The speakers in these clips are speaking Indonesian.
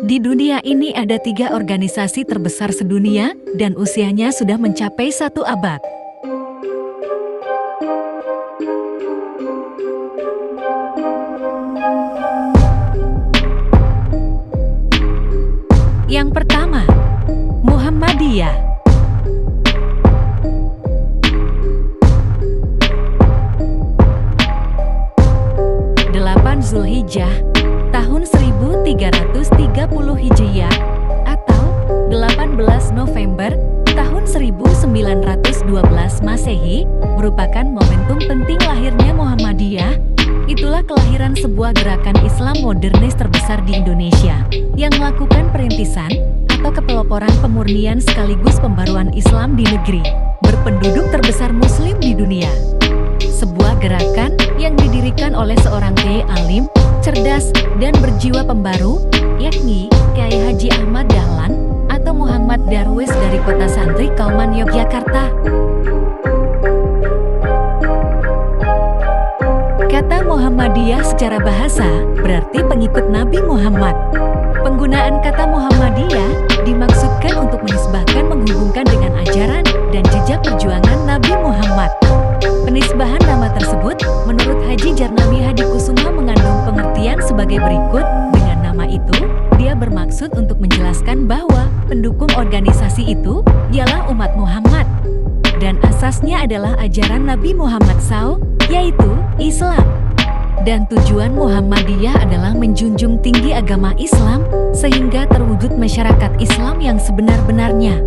Di dunia ini ada 3 organisasi terbesar sedunia dan usianya sudah mencapai 1 abad. Yang pertama, Muhammadiyah. 8 Zulhijjah tahun 1330 Hijriah atau 18 November tahun 1912 Masehi merupakan momentum penting lahirnya Muhammadiyah. Itulah kelahiran sebuah gerakan Islam modernis terbesar di Indonesia yang melakukan perintisan atau kepeloporan pemurnian sekaligus pembaruan Islam di negeri berpenduduk terbesar Muslim di dunia. Sebuah gerakan yang didirikan oleh seorang kiai alim, cerdas, dan berjiwa pembaru, yakni Kiai Haji Ahmad Dahlan atau Muhammad Darwis dari kota Santri Kauman Yogyakarta. Kata Muhammadiyah secara bahasa berarti pengikut Nabi Muhammad. Penggunaan kata Muhammadiyah dimaksudkan untuk menisbahkan menghubungkan dengan ajaran dan jejak perjuangan Nabi Muhammad. Penisbahan nama tersebut menurut Haji Jarnami Hadikusuma mengandung pengertian sebagai berikut. Dengan nama itu, dia bermaksud untuk menjelaskan bahwa pendukung organisasi itu ialah umat Muhammad dan asasnya adalah ajaran Nabi Muhammad SAW, yaitu Islam. Dan tujuan Muhammadiyah adalah menjunjung tinggi agama Islam sehingga terwujud masyarakat Islam yang sebenar-benarnya.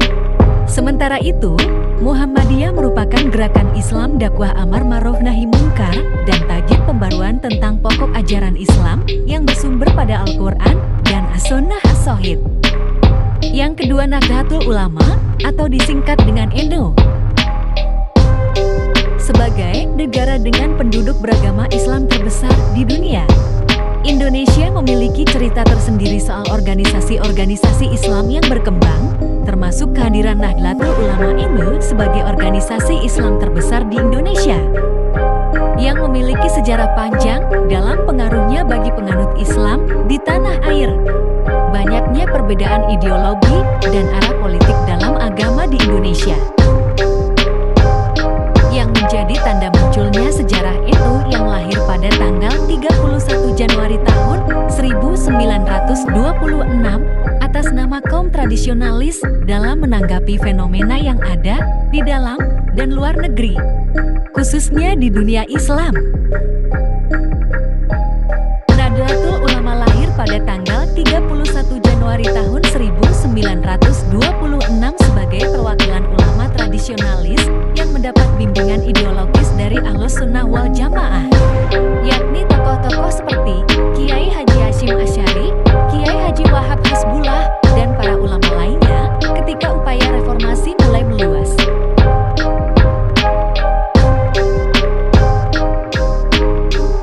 Sementara itu, Muhammadiyah merupakan gerakan Islam dakwah amar ma'ruf nahi munkar dan tajdid pembaruan tentang pokok ajaran Islam yang bersumber pada Al-Quran dan As-Sunnah As-Shahih. Yang kedua, Nahdlatul Ulama atau disingkat dengan NU. Sebagai negara dengan penduduk beragama Islam terbesar di dunia, Indonesia memiliki cerita tersendiri soal organisasi-organisasi Islam yang berkembang, termasuk kehadiran Nahdlatul Ulama NU sebagai organisasi Islam terbesar di Indonesia, yang memiliki sejarah panjang dalam pengaruhnya bagi penganut Islam di tanah air. Banyaknya perbedaan ideologi dan arah politik dalam agama di Indonesia, yang menjadi tanda munculnya sejarah NU yang lahir pada tanggal 31 Januari tahun 1926 atas nama kaum tradisionalis dalam menanggapi fenomena yang ada di dalam dan luar negeri, khususnya di dunia Islam. Nahdlatul Ulama lahir pada tanggal 31 Januari tahun 1926 sebagai perwakilan ulama tradisionalis yang mendapat bimbingan ideologis dari Ahlus Sunnah wal Jamaah, yakni tokoh-tokoh seperti Kiai Haji Hasyim Asy'ari, Kiai Haji Wahab Hizbullah, dan para ulama lainnya ketika upaya reformasi mulai meluas.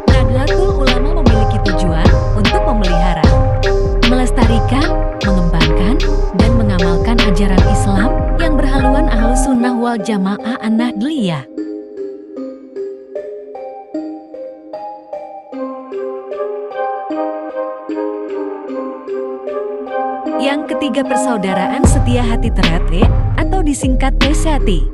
Nahdlatul Ulama memiliki tujuan untuk memelihara, melestarikan, mengembangkan, dan mengamalkan ajaran Islam yang berhaluan Ahlus Sunnah wal Jamaah An-Nahdliyah. Yang ketiga, Persaudaraan Setia Hati Ternate atau disingkat PSHT.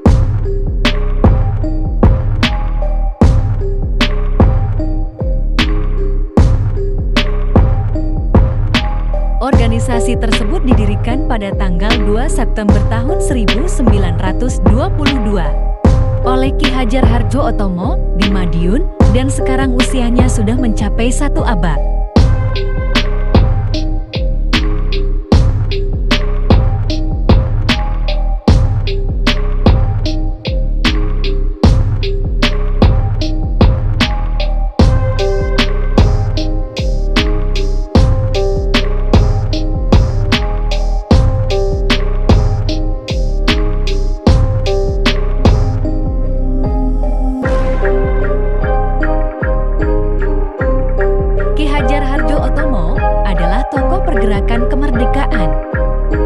Organisasi tersebut didirikan pada tanggal 2 September tahun 1922 oleh Ki Hajar Hardjo Otomo di Madiun dan sekarang usianya sudah mencapai 1 abad. Pergerakan kemerdekaan.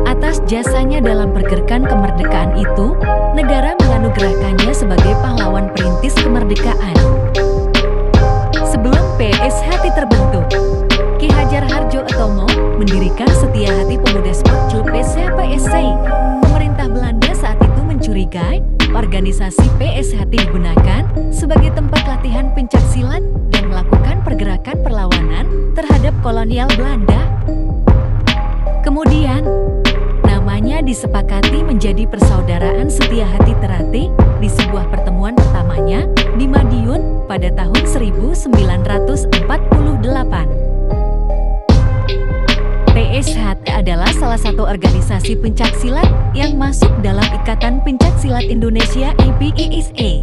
Atas jasanya dalam pergerakan kemerdekaan itu, negara menganugerahkannya sebagai pahlawan perintis kemerdekaan. Sebelum PSHT terbentuk, Ki Hajar Fajar Harjo-Utomo mendirikan Setia Hati Pemuda Sport Club PSHT. Pemerintah Belanda saat itu mencurigai organisasi PSHT digunakan sebagai tempat latihan pencaksilat dan melakukan pergerakan perlawanan terhadap kolonial Belanda. Kemudian, namanya disepakati menjadi Persaudaraan Setia Hati Ternate di sebuah pertemuan pertamanya di Madiun pada tahun 1948. PSHT adalah salah satu organisasi pencaksilat yang masuk dalam Ikatan Pencaksilat Indonesia (IPISA).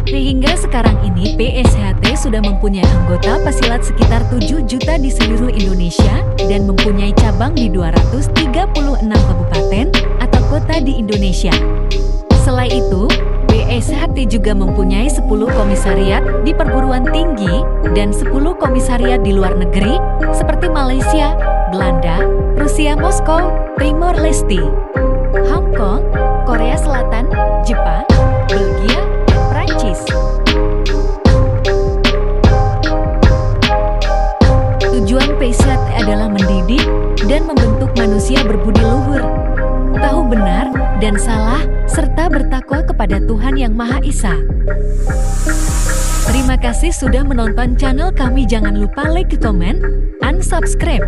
Sehingga sekarang ini PSHT sudah mempunyai anggota pesilat sekitar 7 juta di seluruh Indonesia dan mempunyai cabang di 236 kabupaten atau kota di Indonesia. Selain itu, PSHT juga mempunyai 10 komisariat di perguruan tinggi dan 10 komisariat di luar negeri seperti Malaysia, Belanda, Rusia Moskow, Timor Leste, Hong Kong, Korea Selatan, Jepang, Belgia, dan Prancis. Tujuan PSHT adalah mendidik dan membentuk manusia berbudi luhur, tahu benar dan salah, serta bertakwa kepada Tuhan Yang Maha Esa. Terima kasih sudah menonton channel kami. Jangan lupa like, comment, and subscribe.